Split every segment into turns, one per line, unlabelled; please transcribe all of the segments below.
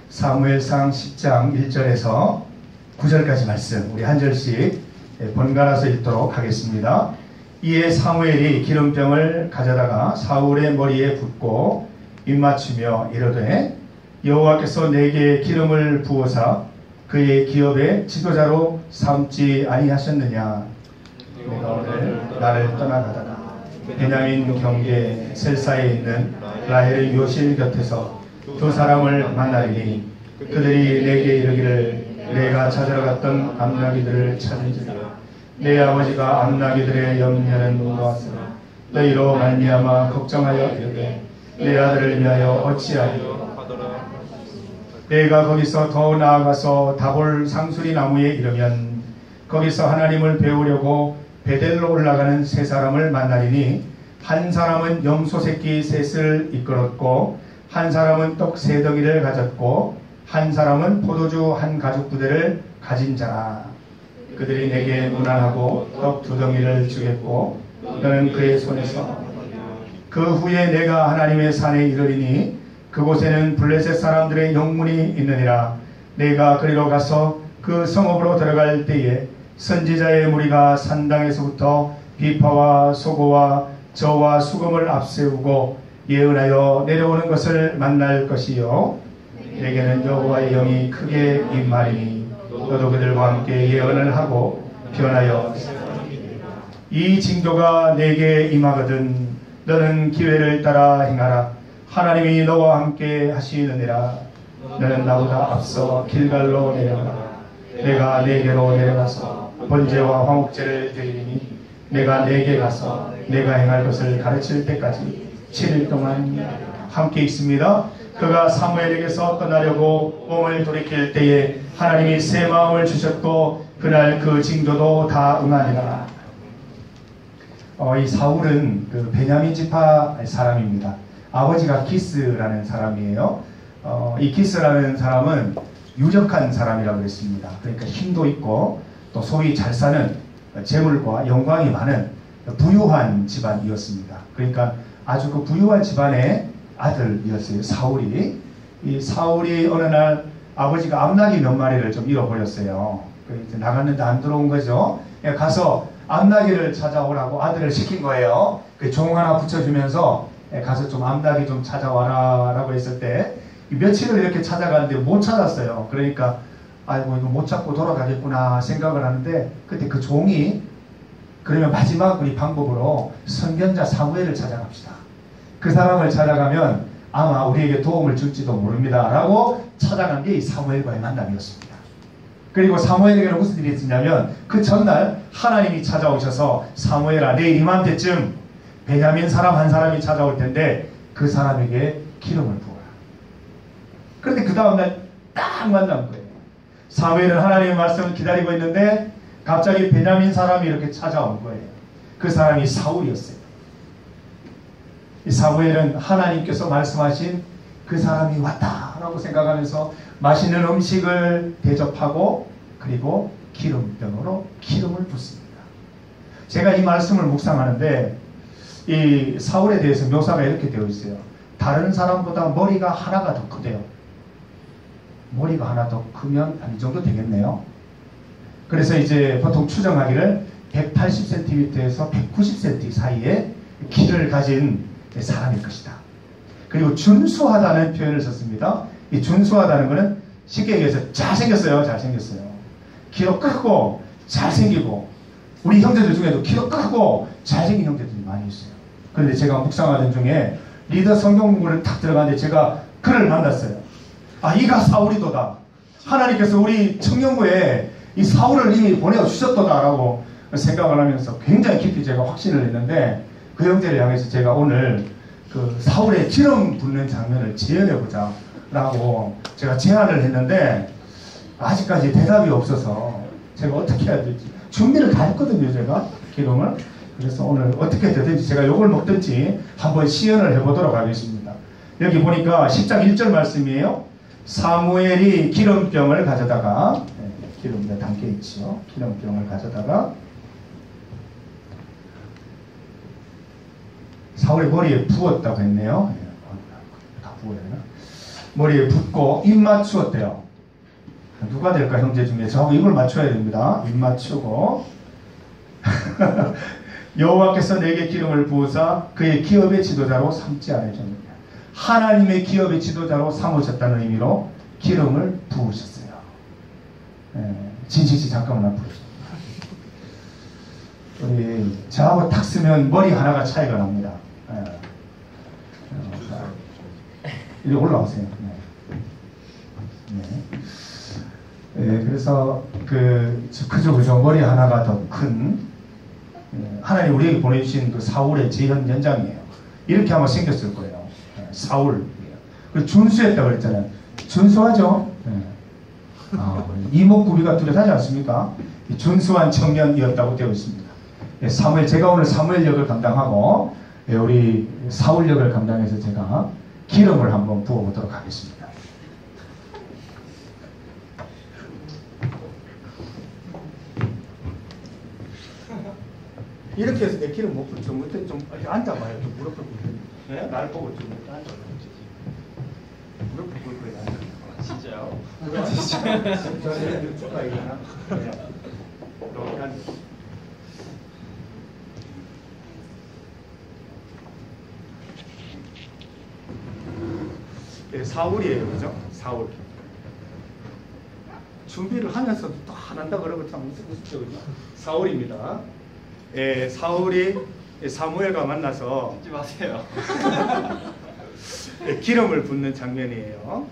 사무엘상 10장 1절에서 9절까지 말씀 우리 한 절씩 번갈아서 읽도록 하겠습니다. 이에 사무엘이 기름병을 가져다가 사울의 머리에 붓고 입맞추며 이르되 여호와께서 내게 기름을 부어사 그의 기업의 지도자로 삼지 아니하셨느냐. 내가 오늘 나를 떠나가다가 베냐민 경계 셀사에 있는 라헬의 묘실 곁에서 두 사람을 만나리니 그들이 내게 이르기를 내가 찾으러 갔던 암나기들을 찾은지라. 내 아버지가 암나기들의 염려는 무거웠으나 너희로 말미암아 걱정하여 이르되 내 아들을 위하여 어찌하리요. 내가 거기서 더 나아가서 다볼 상수리 나무에 이르면 거기서 하나님을 배우려고 베델로 올라가는 세 사람을 만나리니 한 사람은 염소 새끼 셋을 이끌었고 한 사람은 떡 세 덩이를 가졌고 한 사람은 포도주 한 가죽 부대를 가진 자라. 그들이 내게 문안하고 떡 두 덩이를 주겠고 너는 그의 손에서 그 후에 내가 하나님의 산에 이르리니 그곳에는 블레셋 사람들의 영문이 있느니라. 내가 그리로 가서 그 성읍으로 들어갈 때에 선지자의 무리가 산당에서부터 비파와 소고와 저와 수금을 앞세우고 예언하여 내려오는 것을 만날 것이요 내게는 여호와의 영이 크게 임하리니 너도 그들과 함께 예언을 하고 변하여 이 징조가 내게 임하거든 너는 기회를 따라 행하라. 하나님이 너와 함께 하시느니라. 너는 나보다 앞서 길갈로 내려가라. 내가 내게로 내려가서 번제와 화목제를 드리니 내가 내게 가서 내가 행할 것을 가르칠 때까지 7일 동안 함께 있습니다. 그가 사무엘에게서 떠나려고 몸을 돌이킬 때에 하나님이 새 마음을 주셨고 그날 그 징조도 다 응하니라. 이 사울은 그 베냐민 지파 사람입니다. 아버지가 기스라는 사람이에요. 이 기스라는 사람은 유력한 사람이라고 그랬습니다. 그러니까 힘도 있고 또 소위 잘 사는 재물과 영광이 많은 부유한 집안이었습니다. 그러니까 아주 그 부유한 집안의 아들이었어요. 사울이. 이 사울이 어느 날 아버지가 암나기 몇 마리를 좀 잃어버렸어요. 그래서 나갔는데 안 들어온 거죠. 가서 암나기를 찾아오라고 아들을 시킨 거예요. 그 종 하나 붙여주면서 가서 좀 암나기 좀 찾아와라 라고 했을 때 며칠을 이렇게 찾아가는데 못 찾았어요. 그러니까 아이고 이거 못 찾고 돌아가겠구나 생각을 하는데 그때 그 종이 그러면 마지막 우리 방법으로 선견자 사무엘을 찾아갑시다. 그 사람을 찾아가면 아마 우리에게 도움을 줄지도 모릅니다 라고 찾아간 게 이 사무엘과의 만남이었습니다. 그리고 사무엘에게는 무슨 일이 있었냐면 그 전날 하나님이 찾아오셔서 사무엘아 내일 이맘때쯤 베냐민 사람 한 사람이 찾아올 텐데 그 사람에게 기름을 부어라. 그런데 그 다음날 딱 만난 거예요. 사무엘은 하나님의 말씀을 기다리고 있는데 갑자기 베냐민 사람이 이렇게 찾아온 거예요. 그 사람이 사울이었어요. 이 사무엘은 하나님께서 말씀하신 그 사람이 왔다라고 생각하면서 맛있는 음식을 대접하고 그리고 기름병으로 기름을 붓습니다. 제가 이 말씀을 묵상하는데 이 사울에 대해서 묘사가 이렇게 되어 있어요. 다른 사람보다 머리가 하나가 더 크대요. 머리가 하나 더 크면 한 이 정도 되겠네요. 그래서 이제 보통 추정하기를 180cm에서 190cm 사이에 키를 가진 사람일 것이다. 그리고 준수하다는 표현을 썼습니다. 이 준수하다는 것은 쉽게 얘기해서 잘생겼어요. 잘생겼어요. 키도 크고 잘생기고 우리 형제들 중에도 키도 크고 잘생긴 형제들이 많이 있어요. 그런데 제가 묵상하던 중에 리더 성경 공부를 탁 들어가는데 제가 그를 만났어요. 아 이가 사울이도다. 하나님께서 우리 청년부에 이 사울을 이미 보내주셨도다 라고 생각을 하면서 굉장히 깊이 제가 확신을 했는데 그 형제를 향해서 제가 오늘 그 사울의 기름 붓는 장면을 재현해보자 라고 제가 제안을 했는데 아직까지 대답이 없어서 제가 어떻게 해야 될지 준비를 다 했거든요. 제가 기름을. 그래서 오늘 어떻게 되든지 제가 욕을 먹든지 한번 시연을 해보도록 하겠습니다. 여기 보니까 10장 1절 말씀이에요. 사무엘이 기름병을 가져다가 기름에 담겨있죠. 기름병을 가져다가 사울의 머리에 부었다고 했네요. 다 부어야 되나? 머리에 붓고 입 맞추었대요. 누가 될까 형제 중에? 저하고 입을 맞춰야 됩니다. 입 맞추고 여호와께서 내게 기름을 부으사 그의 기업의 지도자로 삼지 않으셨느냐. 하나님의 기업의 지도자로 삼으셨다는 의미로 기름을 부으셨어요. 진식씨 잠깐만 앞으로. 우리 저하고 탁 쓰면 머리 하나가 차이가 납니다. 이리 올라오세요. 그래서 그죠 머리 하나가 더 큰 하나님 우리에게 보내주신 그 사울의 재현 연장이에요. 이렇게 아마 생겼을 거예요. 사울. 그 준수했다고 그랬잖아요. 준수하죠. 이목구비가 뚜렷하지 않습니까? 준수한 청년이었다고 되어 있습니다. 제가 오늘 사무엘 역을 감당하고 우리 사울 역을 감당해서 제가 기름을 한번 부어보도록 하겠습니다. 이렇게 해서 내 기름 못 불 좀 앉아봐요. 좀 무릎 꿇고. 네? 날 보고 좀 앉아봐요. 무릎 꿇고 앉아.
진짜요?
저는 유튜브가 있나? 이렇게 앉아. 사울이에요, 그죠? 사울. 준비를 하면서도 또 안 한다 그러고 참 무섭죠, 그죠? 사울입니다. 사울이 사무엘과 만나서
하지 마세요.
기름을 붓는 장면이에요.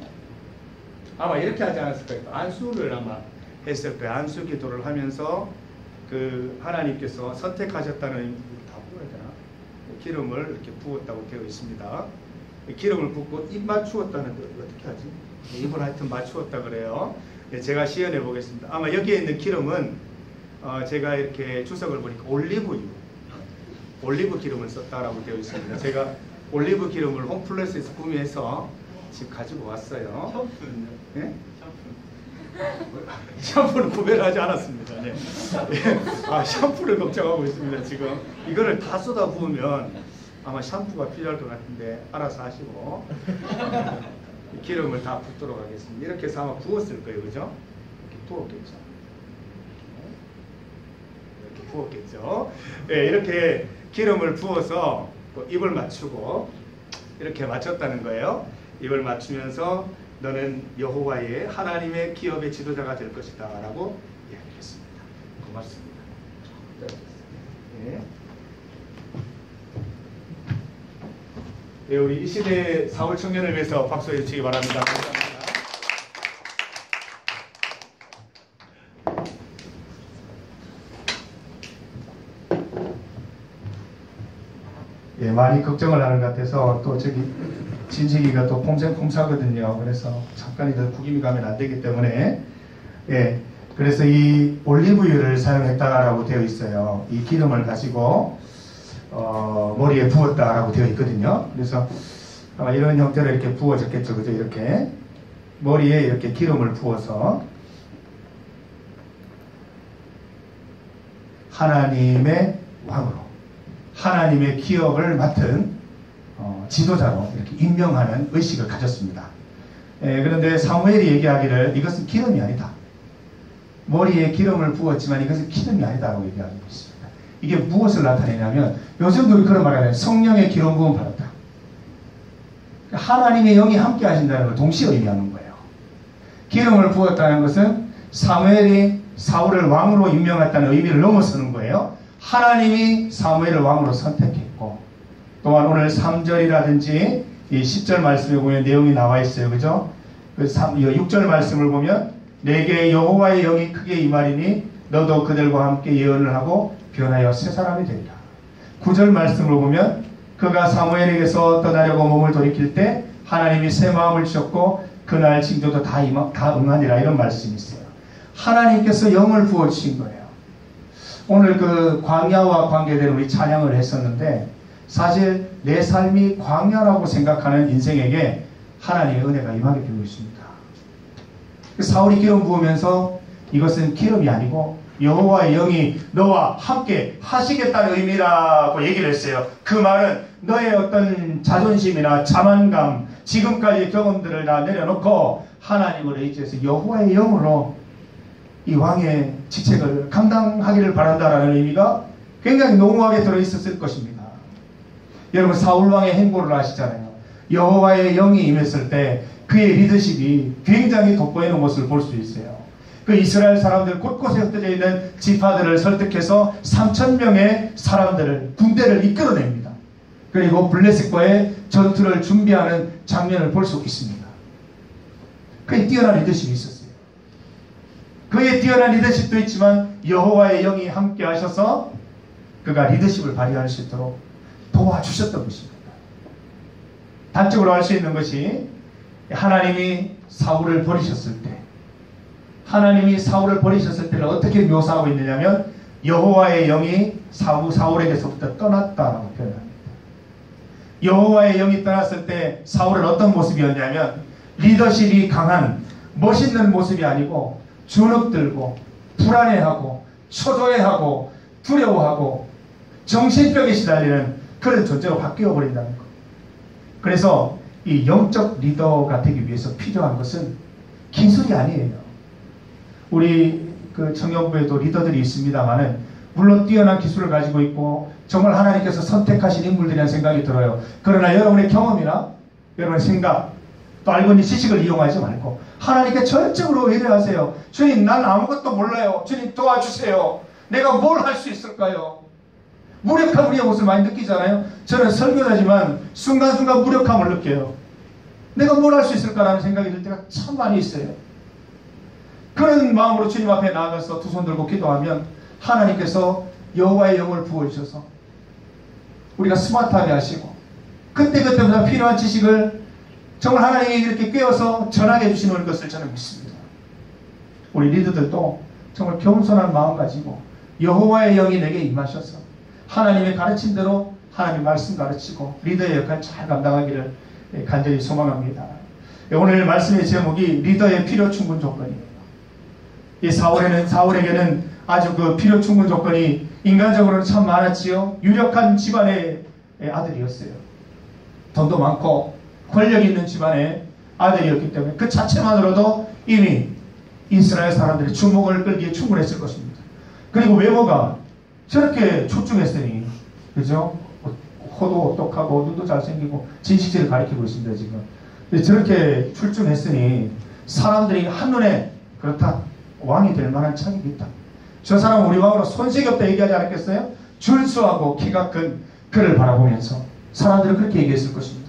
아마 이렇게 하지 않았을 거예요. 안수를 아마 했을 거예요. 안수 기도를 하면서 그 하나님께서 선택하셨다는 다 부어야 되나? 기름을 이렇게 부었다고 되어 있습니다. 기름을 붓고 입 맞추었다는데 어떻게 하지? 입을 하여튼 맞추었다 그래요. 제가 시연해 보겠습니다. 아마 여기에 있는 기름은 제가 이렇게 주석을 보니까 올리브 기름을 썼다라고 되어 있습니다. 제가 올리브 기름을 홈플러스에서 구매해서 지금 가지고 왔어요.
샴푸는요?
네?
샴푸.
샴푸는 구매를 하지 않았습니다. 네. 샴푸를 걱정하고 있습니다. 지금 이거를 다 쏟아 부으면 아마 샴푸가 필요할 것 같은데 알아서 하시고 기름을 다 붓도록 하겠습니다. 이렇게 해서 아마 부었을 거예요, 그죠? 이렇게 부었겠죠. 이렇게 부었겠죠. 네, 이렇게 기름을 부어서 입을 맞추고 이렇게 맞췄다는 거예요. 입을 맞추면서 너는 여호와의 하나님의 기업의 지도자가 될 것이다 라고 이야기했습니다. 고맙습니다. 네. 네, 우리 이 시대 사울 청년을 위해서 박수해 주시기 바랍니다. 감사합니다. 예, 많이 걱정을 하는 것 같아서 또 저기 진식이가 또 폼생폼사거든요. 그래서 잠깐이 더 구김이 가면 안 되기 때문에 그래서 이 올리브유를 사용했다라고 되어 있어요. 이 기름을 가지고 머리에 부었다라고 되어 있거든요. 그래서 아마 이런 형태로 이렇게 부어졌겠죠, 그죠? 이렇게 머리에 이렇게 기름을 부어서 하나님의 왕으로 하나님의 기업을 맡은 지도자로 이렇게 임명하는 의식을 가졌습니다. 그런데 사무엘이 얘기하기를 이것은 기름이 아니다. 머리에 기름을 부었지만 이것은 기름이 아니다라고 얘기하고 있습니다. 이게 무엇을 나타내냐면 요즘도 그런 말을 해요. 성령의 기름 부음 받았다. 하나님의 영이 함께 하신다는 걸 동시에 의미하는 거예요. 기름을 부었다는 것은 사무엘이 사울을 왕으로 임명했다는 의미를 넘어서는 거예요. 하나님이 사무엘을 왕으로 선택했고 또한 오늘 3절이라든지 이 10절 말씀에 보면 내용이 나와 있어요. 그죠? 그 6절 말씀을 보면 내게 여호와의 영이 크게 임하리니 너도 그들과 함께 예언을 하고 변하여 새 사람이 되리라. 9절 말씀을 보면 그가 사무엘에게서 떠나려고 몸을 돌이킬 때 하나님이 새 마음을 주셨고 그날 징조도 다 응하니라. 이런 말씀이 있어요. 하나님께서 영을 부어주신 거예요. 오늘 그 광야와 관계된 우리 찬양을 했었는데 사실 내 삶이 광야라고 생각하는 인생에게 하나님의 은혜가 임하게 되고 있습니다. 사울이 기름 부으면서 이것은 기름이 아니고 여호와의 영이 너와 함께 하시겠다는 의미라고 얘기를 했어요. 그 말은 너의 어떤 자존심이나 자만감, 지금까지의 경험들을 다 내려놓고 하나님을 의지해서 여호와의 영으로 이 왕의 직책을 감당하기를 바란다라는 의미가 굉장히 농후하게 들어있었을 것입니다. 여러분, 사울 왕의 행보를 아시잖아요. 여호와의 영이 임했을 때 그의 리더십이 굉장히 돋보이는 모습을 볼 수 있어요. 그 이스라엘 사람들 곳곳에 흩어져 있는 지파들을 설득해서 3,000명의 사람들을, 군대를 이끌어냅니다. 그리고 블레셋과의 전투를 준비하는 장면을 볼 수 있습니다. 그의 뛰어난 리더십이 있었어요. 그의 뛰어난 리더십도 있지만 여호와의 영이 함께 하셔서 그가 리더십을 발휘할 수 있도록 도와주셨던 것입니다. 단적으로 알 수 있는 것이 하나님이 사울을 버리셨을 때, 하나님이 사울을 버리셨을 때를 어떻게 묘사하고 있느냐면 여호와의 영이 사울에게서부터 떠났다라고 표현합니다. 여호와의 영이 떠났을 때 사울은 어떤 모습이었냐면 리더십이 강한 멋있는 모습이 아니고 주눅들고 불안해하고 초조해하고 두려워하고 정신병에 시달리는 그런 존재로 바뀌어 버린다는 것. 그래서 이 영적 리더가 되기 위해서 필요한 것은 기술이 아니에요. 우리 그 청년부에도 리더들이 있습니다만은 물론 뛰어난 기술을 가지고 있고 정말 하나님께서 선택하신 인물들이라는 생각이 들어요. 그러나 여러분의 경험이나 여러분의 생각 또 알고 있는 지식을 이용하지 말고 하나님께 전적으로 의뢰하세요. 주님, 난 아무것도 몰라요. 주님, 도와주세요. 내가 뭘 할 수 있을까요? 무력함, 우리의 모습을 많이 느끼잖아요. 저는 설교자지만 순간순간 무력함을 느껴요. 내가 뭘 할 수 있을까라는 생각이 들 때가 참 많이 있어요. 그런 마음으로 주님 앞에 나아가서 두 손 들고 기도하면 하나님께서 여호와의 영을 부어주셔서 우리가 스마트하게 하시고 그때그때마다 필요한 지식을 정말 하나님이 이렇게 꿰어서 전하게 해주시는 것을 저는 믿습니다. 우리 리더들도 정말 겸손한 마음 가지고 여호와의 영이 내게 임하셔서 하나님의 가르침대로 하나님 말씀 가르치고 리더의 역할을 잘 감당하기를 간절히 소망합니다. 오늘 말씀의 제목이 리더의 필요 충분 조건이에요. 이 사울에게는 아주 그 필요 충분 조건이 인간적으로는 참 많았지요. 유력한 집안의 아들이었어요. 돈도 많고 권력 있는 집안의 아들이었기 때문에 그 자체만으로도 이미 이스라엘 사람들의 주목을 끌기에 충분했을 것입니다. 그리고 외모가 저렇게 출중했으니, 그죠? 코도 똑하고 눈도 잘생기고 진실을 가리키고 있습니다. 지금 저렇게 출중했으니 사람들이 한눈에 그렇다, 왕이 될 만한 자격이 있다, 저 사람은 우리 왕으로 손색이 없다 얘기하지 않았겠어요? 준수하고 키가 큰 그를 바라보면서 사람들은 그렇게 얘기했을 것입니다.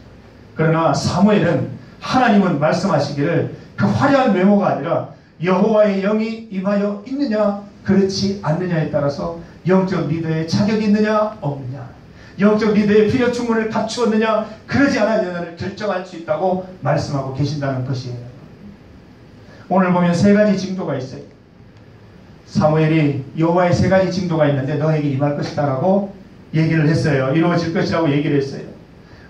그러나 사무엘은 하나님은 말씀하시기를 그 화려한 외모가 아니라 여호와의 영이 임하여 있느냐 그렇지 않느냐에 따라서 영적 리더의 자격이 있느냐 없느냐, 영적 리더의 필요 충분을 갖추었느냐 그러지 않았느냐를 결정할 수 있다고 말씀하고 계신다는 것이에요. 오늘 보면 세 가지 징조가 있어요. 사무엘이 여호와의 세 가지 징조가 있는데 너에게 임할 것이다 라고 얘기를 했어요. 이루어질 것이라고 얘기를 했어요.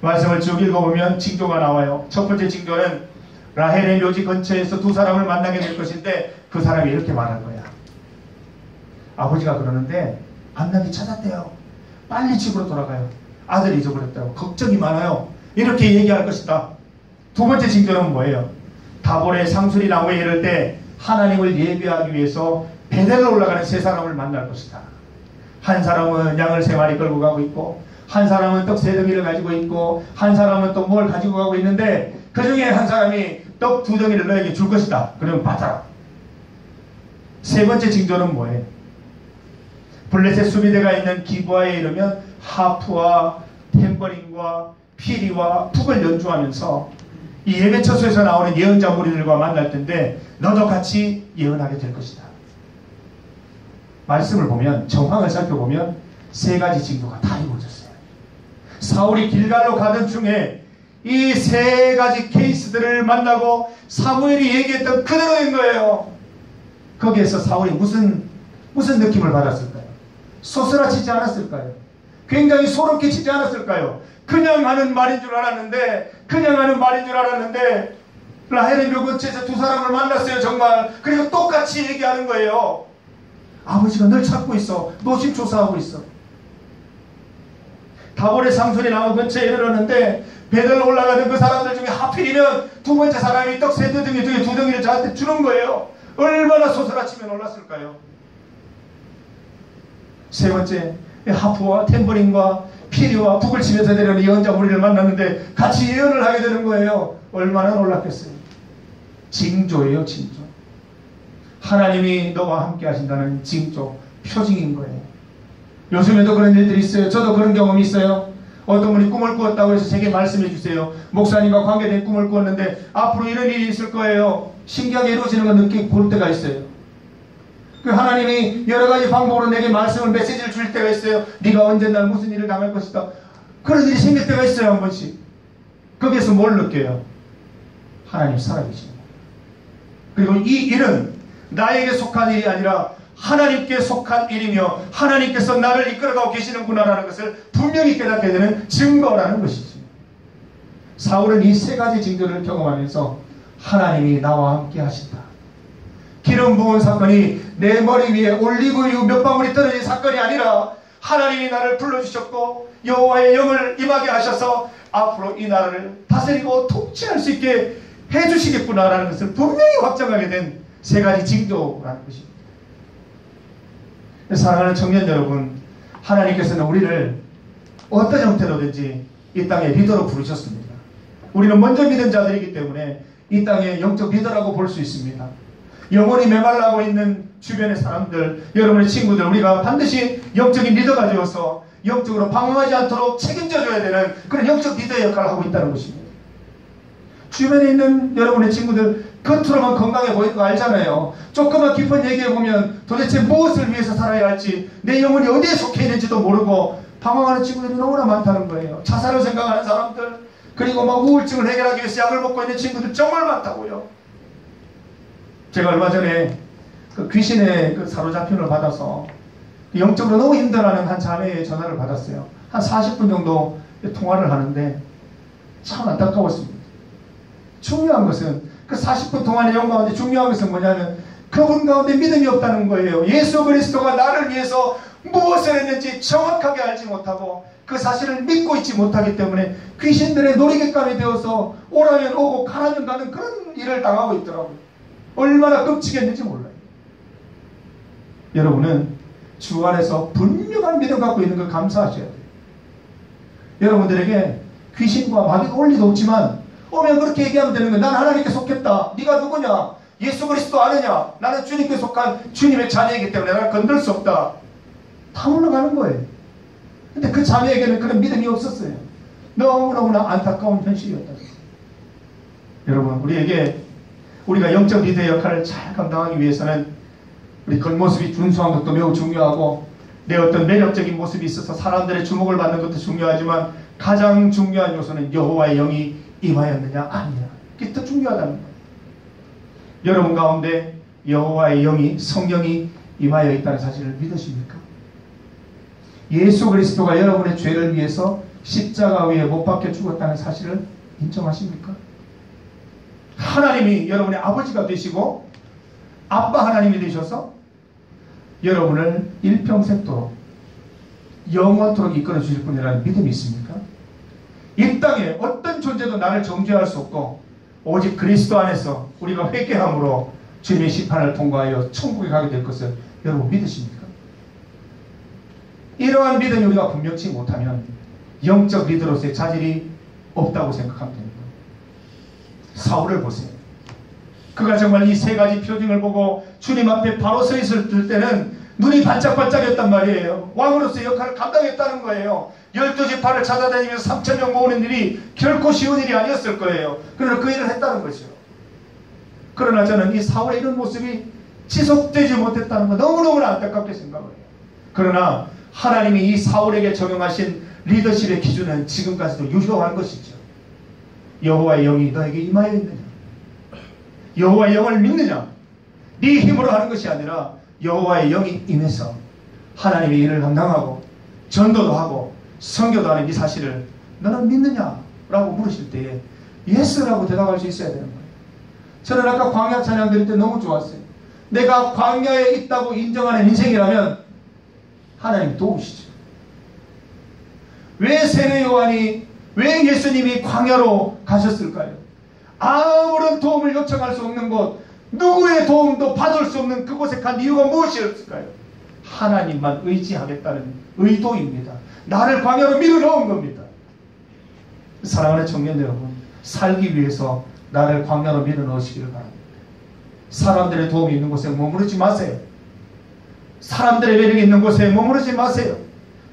말씀을 쭉 읽어보면 징조가 나와요. 첫 번째 징조는 라헬의 묘지 근처에서 두 사람을 만나게 될 것인데 그 사람이 이렇게 말할 거야. 아버지가 그러는데 암낙이 찾았대요. 빨리 집으로 돌아가요. 아들이 잊어버렸다고 걱정이 많아요. 이렇게 얘기할 것이다. 두 번째 징조는 뭐예요? 다볼의 상수리 나무에 이를 때 하나님을 예배하기 위해서 베델로 올라가는 세 사람을 만날 것이다. 한 사람은 양을 3마리 끌고 가고 있고, 한 사람은 떡 3덩이를 가지고 있고, 한 사람은 또 뭘 가지고 가고 있는데 그 중에 한 사람이 떡 2덩이를 너에게 줄 것이다. 그러면 받아라. 세 번째 징조는 뭐예요? 블레셋 수비대가 있는 기브아에 이르면 하프와 탬버린과 피리와 북을 연주하면서 이 예배 처소에서 나오는 예언자 무리들과 만날 텐데 너도 같이 예언하게 될 것이다. 말씀을 보면, 정황을 살펴보면 세 가지 징조가 다 이루어졌어요. 사울이 길갈로 가던 중에 이 세 가지 케이스들을 만나고 사무엘이 얘기했던 그대로인 거예요. 거기에서 사울이 무슨 느낌을 받았을까요? 소스라치지 않았을까요? 굉장히 소름 끼치지 않았을까요? 그냥 하는 말인 줄 알았는데 라헬의 묘 근처에서 두 사람을 만났어요. 정말. 그리고 똑같이 얘기하는 거예요. 아버지가 널 찾고 있어. 노심초사하고 있어. 다볼의 상소리 나무 근처에 이르렀는데 배들 올라가던 그 사람들 중에 하필이면 두 번째 사람이 떡 세 덩이 중에 두 덩이를 저한테 주는 거예요. 얼마나 소스라치며 놀랐을까요? 세 번째, 하프와 탬버린과 피리와 북을 치면서 내려오는 예언자 무리를 만났는데 같이 예언을 하게 되는 거예요. 얼마나 놀랐겠어요. 징조예요, 징조. 하나님이 너와 함께 하신다는 징조, 표징인 거예요. 요즘에도 그런 일들이 있어요. 저도 그런 경험이 있어요. 어떤 분이 꿈을 꾸었다고 해서 제게 말씀해 주세요. 목사님과 관계된 꿈을 꾸었는데 앞으로 이런 일이 있을 거예요. 신기하게 이루어지는 걸 볼 때가 있어요. 그 하나님이 여러 가지 방법으로 내게 말씀을, 메시지를 줄 때가 있어요. 네가 언젠가 무슨 일을 당할 것이다. 그런 일이 생길 때가 있어요. 한 번씩. 거기에서 뭘 느껴요? 하나님 살아계십니다. 그리고 이 일은 나에게 속한 일이 아니라 하나님께 속한 일이며 하나님께서 나를 이끌어가고 계시는구나라는 것을 분명히 깨닫게 되는 증거라는 것이죠. 사울은 이 세 가지 징조를 경험하면서 하나님이 나와 함께 하신다. 기름 부은 사건이 내 머리 위에 올리브유 몇 방울이 떨어진 사건이 아니라 하나님이 나를 불러주셨고 여호와의 영을 임하게 하셔서 앞으로 이 나라를 다스리고 통치할 수 있게 해주시겠구나라는 것을 분명히 확정하게 된 세 가지 징조라는 것입니다. 사랑하는 청년 여러분, 하나님께서는 우리를 어떤 형태로든지 이 땅의 리더로 부르셨습니다. 우리는 먼저 믿은 자들이기 때문에 이 땅의 영적 리더라고 볼 수 있습니다. 영혼이 메말라고 있는 주변의 사람들, 여러분의 친구들, 우리가 반드시 영적인 리더가 되어서 영적으로 방황하지 않도록 책임져줘야 되는 그런 영적 리더의 역할을 하고 있다는 것입니다. 주변에 있는 여러분의 친구들, 겉으로만 건강해 보이는 거 알잖아요. 조금만 깊은 얘기해보면 도대체 무엇을 위해서 살아야 할지, 내 영혼이 어디에 속해 있는지도 모르고 방황하는 친구들이 너무나 많다는 거예요. 자살을 생각하는 사람들, 그리고 막 우울증을 해결하기 위해서 약을 먹고 있는 친구들 정말 많다고요. 제가 얼마 전에 그 귀신의 그 사로잡힘을 받아서 영적으로 너무 힘들어하는 한 자매의 전화를 받았어요. 한 40분 정도 통화를 하는데 참 안타까웠습니다. 중요한 것은 그 40분 동안의 영광 가운데 중요한 것은 뭐냐면 그분 가운데 믿음이 없다는 거예요. 예수 그리스도가 나를 위해서 무엇을 했는지 정확하게 알지 못하고 그 사실을 믿고 있지 못하기 때문에 귀신들의 놀이객감이 되어서 오라면 오고 가라면 가는 그런 일을 당하고 있더라고요. 얼마나 끔찍했는지 몰라요. 여러분은 주 안에서 분명한 믿음 갖고 있는 걸 감사하셔야 돼요. 여러분들에게 귀신과 마귀가 올 리도 없지만 오면 그렇게 얘기하면 되는 거예요. 난 하나님께 속했다. 네가 누구냐? 예수 그리스도 아느냐? 나는 주님께 속한 주님의 자녀이기 때문에 나를 건들 수 없다. 다 물러가는 거예요. 근데 그 자매에게는 그런 믿음이 없었어요. 너무너무나 안타까운 현실이었다. 여러분, 우리가 영적 리더의 역할을 잘 감당하기 위해서는 우리 겉모습이 준수한 것도 매우 중요하고 내 어떤 매력적인 모습이 있어서 사람들의 주목을 받는 것도 중요하지만 가장 중요한 요소는 여호와의 영이 임하였느냐 아니냐. 그게 더 중요하다는 거예요. 여러분 가운데 여호와의 영이, 성령이 임하여 있다는 사실을 믿으십니까? 예수 그리스도가 여러분의 죄를 위해서 십자가 위에 못 박혀 죽었다는 사실을 인정하십니까? 하나님이 여러분의 아버지가 되시고 아빠 하나님이 되셔서 여러분을 일평생도록 영원토록 이끌어 주실 분이라는 믿음이 있습니까? 이 땅에 어떤 존재도 나를 정죄할 수 없고 오직 그리스도 안에서 우리가 회개함으로 주님의 심판을 통과하여 천국에 가게 될 것을 여러분 믿으십니까? 이러한 믿음이 우리가 분명치 못하면 영적 리더로서의 자질이 없다고 생각하면 됩니다. 사울을 보세요. 그가 정말 이 세 가지 표징을 보고 주님 앞에 바로 서 있을 때는 눈이 반짝반짝했단 말이에요. 왕으로서의 역할을 감당했다는 거예요. 12지파를 찾아다니면서 3,000명 모으는 일이 결코 쉬운 일이 아니었을 거예요. 그러나 그 일을 했다는 거죠. 그러나 저는 이 사울의 이런 모습이 지속되지 못했다는 거 너무너무나 안타깝게 생각을 해요. 그러나 하나님이 이 사울에게 적용하신 리더십의 기준은 지금까지도 유효한 것이죠. 여호와의 영이 너에게 임하여 있느냐? 여호와의 영을 믿느냐? 네 힘으로 하는 것이 아니라 여호와의 영이 임해서 하나님의 일을 감당하고 전도도 하고 선교도 하는 이 사실을 너는 믿느냐? 라고 물으실 때에 예스라고 대답할 수 있어야 되는 거예요. 저는 아까 광야 찬양 드릴 때 너무 좋았어요. 내가 광야에 있다고 인정하는 인생이라면 하나님 도우시죠. 왜 세례 요한이 왜 예수님이 광야로 가셨을까요? 아무런 도움을 요청할 수 없는 곳, 누구의 도움도 받을 수 없는 그곳에 간 이유가 무엇이었을까요? 하나님만 의지하겠다는 의도입니다. 나를 광야로 밀어넣은 겁니다. 사랑하는 청년 여러분, 살기 위해서 나를 광야로 밀어넣으시기를 바랍니다. 사람들의 도움이 있는 곳에 머무르지 마세요. 사람들의 매력이 있는 곳에 머무르지 마세요.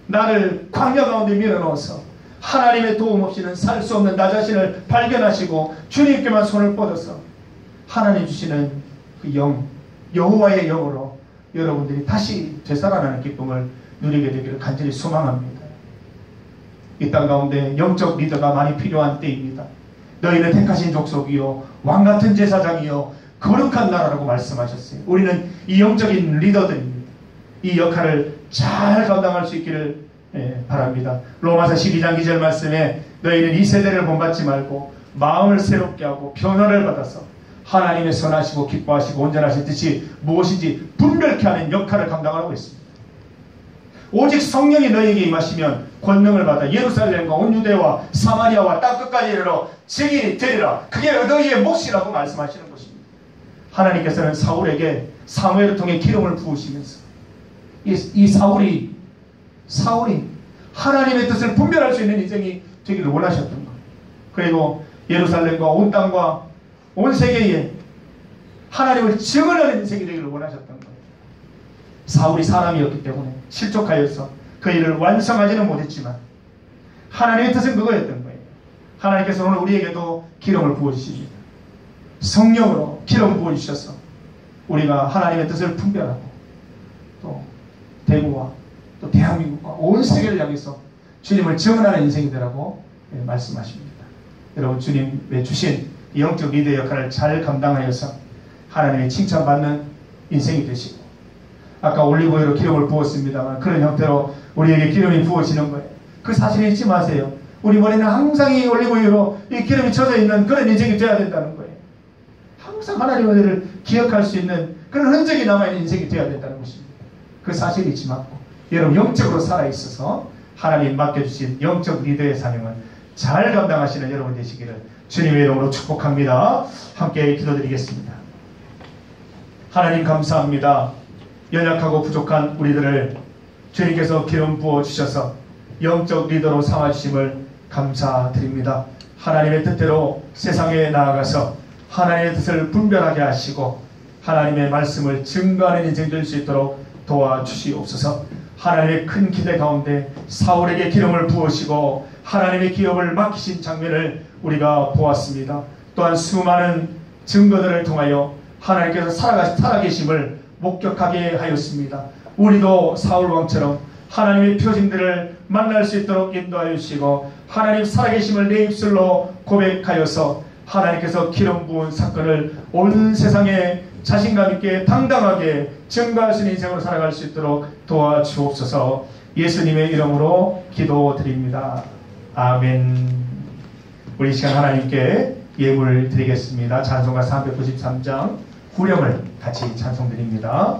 나를 광야 가운데 밀어넣어서 하나님의 도움 없이는 살 수 없는 나 자신을 발견하시고 주님께만 손을 뻗어서 하나님 주시는 그 영, 여호와의 영으로 여러분들이 다시 되살아나는 기쁨을 누리게 되기를 간절히 소망합니다. 이 땅 가운데 영적 리더가 많이 필요한 때입니다. 너희는 택하신 족속이요 왕같은 제사장이요 거룩한 나라라고 말씀하셨어요. 우리는 이 영적인 리더들입니다. 이 역할을 잘 감당할 수 있기를 바랍니다. 로마서 12장 2절 말씀에 너희는 이 세대를 본받지 말고 마음을 새롭게 하고 변화를 받아서 하나님의 선하시고 기뻐하시고 온전하신 뜻이 무엇인지 분별케 하는 역할을 감당하고 있습니다. 오직 성령이 너희에게 임하시면 권능을 받아 예루살렘과 온 유대와 사마리아와 땅끝까지 이르러 증인이 되리라. 그게 너희의 몫이라고 말씀하시는 것입니다. 하나님께서는 사울에게 사무엘을 통해 기름을 부으시면서 이 사울이 하나님의 뜻을 분별할 수 있는 인생이 되기를 원하셨던 거예요. 그리고 예루살렘과 온 땅과 온 세계에 하나님을 증언하는 인생이 되기를 원하셨던 거예요. 사울이 사람이었기 때문에 실족하여서 그 일을 완성하지는 못했지만 하나님의 뜻은 그거였던 거예요. 하나님께서 오늘 우리에게도 기름을 부어주십니다. 성령으로 기름 부어주셔서 우리가 하나님의 뜻을 분별하고 또 대구와 또 대한민국과 온 세계를 향해서 주님을 증언하는 인생이 되라고 말씀하십니다. 여러분, 주님의 주신 영적 리더의 역할을 잘 감당하여서 하나님의 칭찬받는 인생이 되시고, 아까 올리브오일로 기름을 부었습니다만 그런 형태로 우리에게 기름이 부어지는 거예요. 그 사실을 잊지 마세요. 우리 머리는 항상 이 올리브오일로 이 기름이 젖어 있는 그런 인생이 되어야 된다는 거예요. 항상 하나님의 은혜를 기억할 수 있는 그런 흔적이 남아있는 인생이 되어야 된다는 것입니다. 그 사실을 잊지 말고 여러분 영적으로 살아있어서 하나님 맡겨주신 영적 리더의 사명을 잘 감당하시는 여러분 되시기를 주님의 이름으로 축복합니다. 함께 기도드리겠습니다. 하나님 감사합니다. 연약하고 부족한 우리들을 주님께서 기름 부어주셔서 영적 리더로 삼아주심을 감사드립니다. 하나님의 뜻대로 세상에 나아가서 하나님의 뜻을 분별하게 하시고 하나님의 말씀을 증거하는 인생 될 수 있도록 도와주시옵소서. 하나님의 큰 기대 가운데 사울에게 기름을 부으시고 하나님의 기업을 맡기신 장면을 우리가 보았습니다. 또한 수많은 증거들을 통하여 하나님께서 살아계심을 목격하게 하였습니다. 우리도 사울왕처럼 하나님의 표징들을 만날 수 있도록 인도하여 주시고 하나님 살아계심을 내 입술로 고백하여서 하나님께서 기름 부은 사건을 온 세상에 자신감 있게 당당하게 증거할 수 있는 인생으로 살아갈 수 있도록 도와주옵소서. 예수님의 이름으로 기도드립니다. 아멘. 우리 시간 하나님께 예물 드리겠습니다. 찬송가 393장 후렴을 같이 찬송드립니다.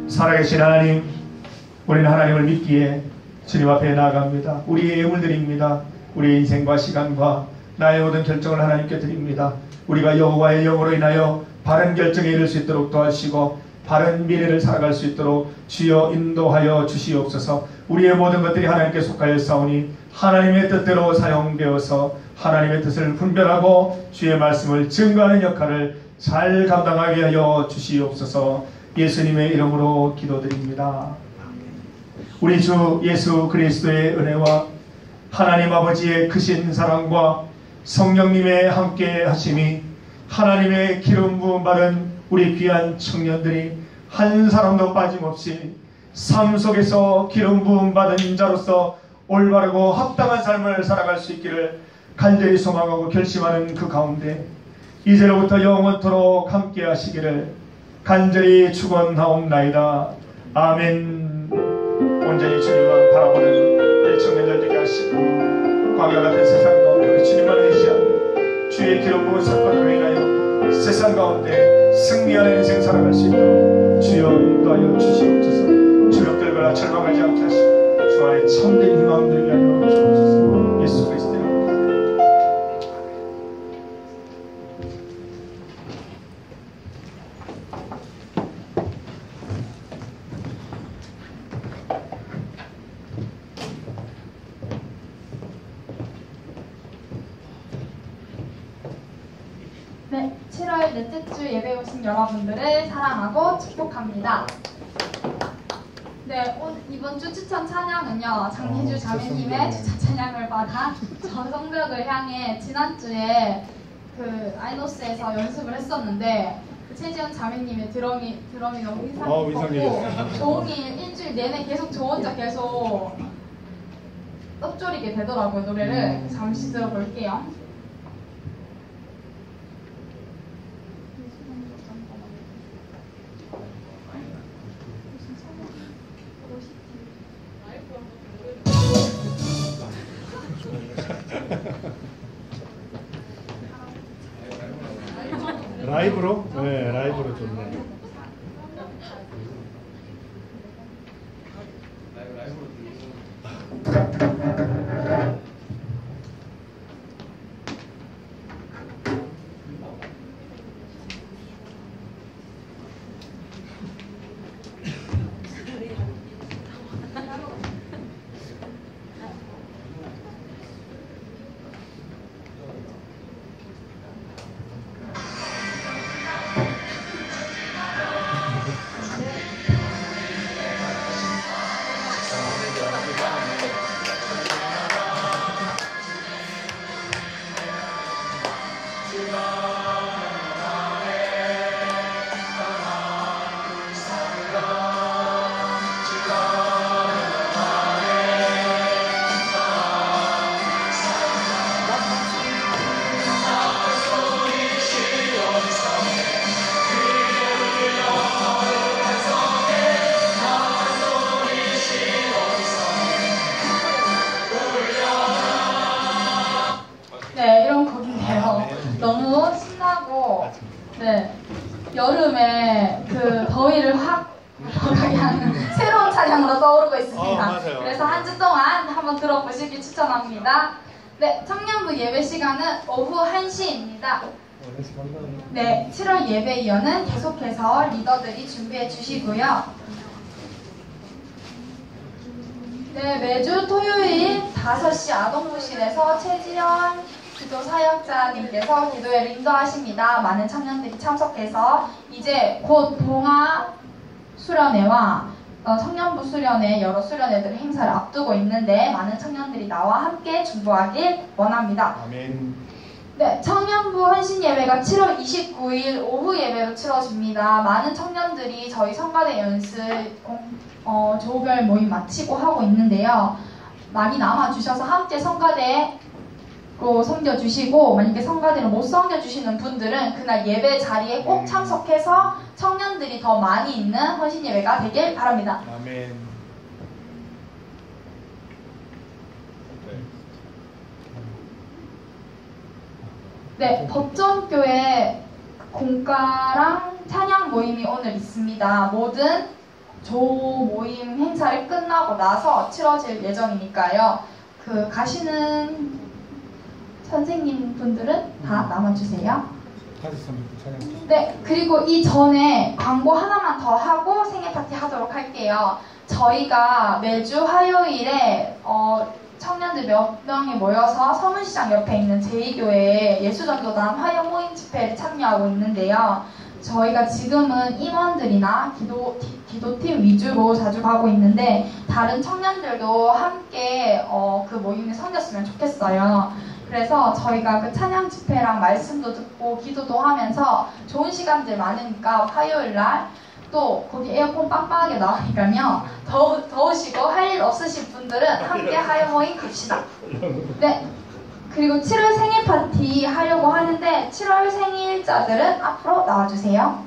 살아계신 하나님, 우리는 하나님을 믿기에 주님 앞에 나아갑니다. 우리의 예물드립니다. 우리의 인생과 시간과 나의 모든 결정을 하나님께 드립니다. 우리가 여호와의 영으로 인하여 바른 결정에 이를 수 있도록 도와주시고 바른 미래를 살아갈 수 있도록 주여 인도하여 주시옵소서. 우리의 모든 것들이 하나님께 속하여 싸우니 하나님의 뜻대로 사용되어서 하나님의 뜻을 분별하고 주의 말씀을 증거하는 역할을 잘 감당하게 하여 주시옵소서. 예수님의 이름으로 기도드립니다. 우리 주 예수 그리스도의 은혜와 하나님 아버지의 크신 사랑과 성령님의 함께 하심이 하나님의 기름 부음 받은 우리 귀한 청년들이 한 사람도 빠짐없이 삶 속에서 기름 부음 받은 자로서 올바르고 합당한 삶을 살아갈 수 있기를 간절히 소망하고 결심하는 그 가운데 이제로부터 영원토록 함께 하시기를 간절히 축원하옵나이다. 아멘. 온전히 주님만 바라보는 우리 청년들 되게 하시고 광야 같은 세상 가운데 우리 주님만 의지하는 주의 기름 부은 사건으로 인하여 세상 가운데 승리하는 인생 살아갈 수 있도록 주여 인도하여 주시옵소서. 주눅들거나 절망하지 않게 하시고 주 안에 참된 희망 들게 하여 주옵소서. 예수 그리스도의
네, 7월 넷째 주 예배 오신 여러분들을 사랑하고 축복합니다. 네, 이번 주 추천 찬양은요, 장희주 자매님의 추천 찬양을 받아 저 성벽을 향해 지난주에 그 아이노스에서 연습을 했었는데 그 최지연 자매님의 드럼이 너무 인상 깊었고 종일 일주일 내내 계속 저 혼자 계속 떡조리게 되더라고요, 노래를. 잠시 들어볼게요.
라이브로? 네, 라이브로 좋네.
네, 이런 곡인데요. 너무 신나고, 네, 여름에 그 더위를 확 가게 하는 새로운 찬양으로 떠오르고 있습니다.
맞아요.
그래서 한 주 동안 한번 들어보시길 추천합니다. 네, 청년부 예배 시간은 오후 1시입니다. 네, 7월 예배 이어는 계속해서 리더들이 준비해 주시고요. 네, 매주 토요일 5시 아동부실에서 최지연 기도 사역자님께서 기도회를 인도하십니다. 많은 청년들이 참석해서 이제 곧 봉화 수련회와 청년부 수련회 여러 수련회들 행사를 앞두고 있는데 많은 청년들이 나와 함께 중보하길 원합니다.
아멘.
네, 청년부 헌신 예배가 7월 29일 오후 예배로 치러집니다. 많은 청년들이 저희 성가대 연습 조별 모임 마치고 하고 있는데요. 많이 남아주셔서 함께 성가대로 섬겨주시고, 만약에 성가대로 못 섬겨주시는 분들은 그날 예배 자리에 꼭 참석해서 청년들이 더 많이 있는 헌신 예배가 되길 바랍니다.
아멘.
네, 법전교회 공가랑 찬양 모임이 오늘 있습니다. 모든 조 모임 행사를 끝나고 나서 치러질 예정이니까요. 그 가시는 선생님 분들은 다 남아주세요. 네, 그리고 이 전에 광고 하나만 더 하고 생일 파티 하도록 할게요. 저희가 매주 화요일에 청년들 몇 명이 모여서 서문시장 옆에 있는 제2교회에 예수전도단 화요 모임 집회에 참여하고 있는데요. 저희가 지금은 임원들이나 기도팀 위주로 자주 가고 있는데 다른 청년들도 함께 그 모임에 섬겼으면 좋겠어요. 그래서 저희가 그 찬양 집회랑 말씀도 듣고 기도도 하면서 좋은 시간들 많으니까 화요일 날 또 거기 에어컨 빵빵하게 나오니까요. 더우시고 할 일 없으신 분들은 함께 하여 모임 갑시다. 네. 그리고 7월 생일 파티 하려고 하는데 7월 생일자들은 앞으로 나와주세요.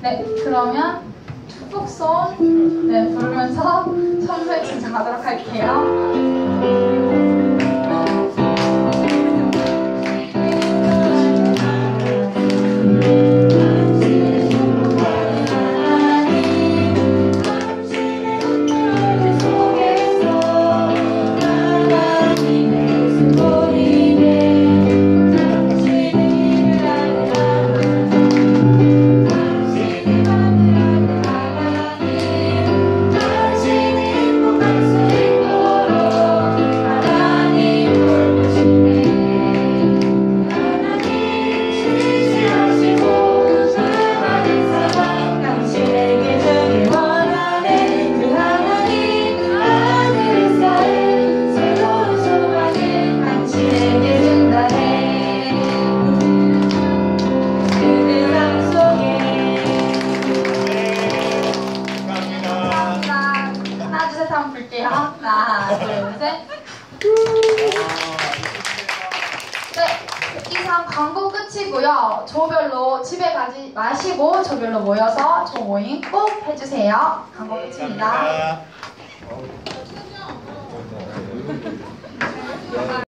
네, 그러면 축복송 부르면서 선물 증정하도록 할게요. 하나, 둘, 셋. 네, 이상 광고 끝이고요. 조별로 집에 가지 마시고 조별로 모여서 조 모임 꼭 해주세요. 광고 끝입니다.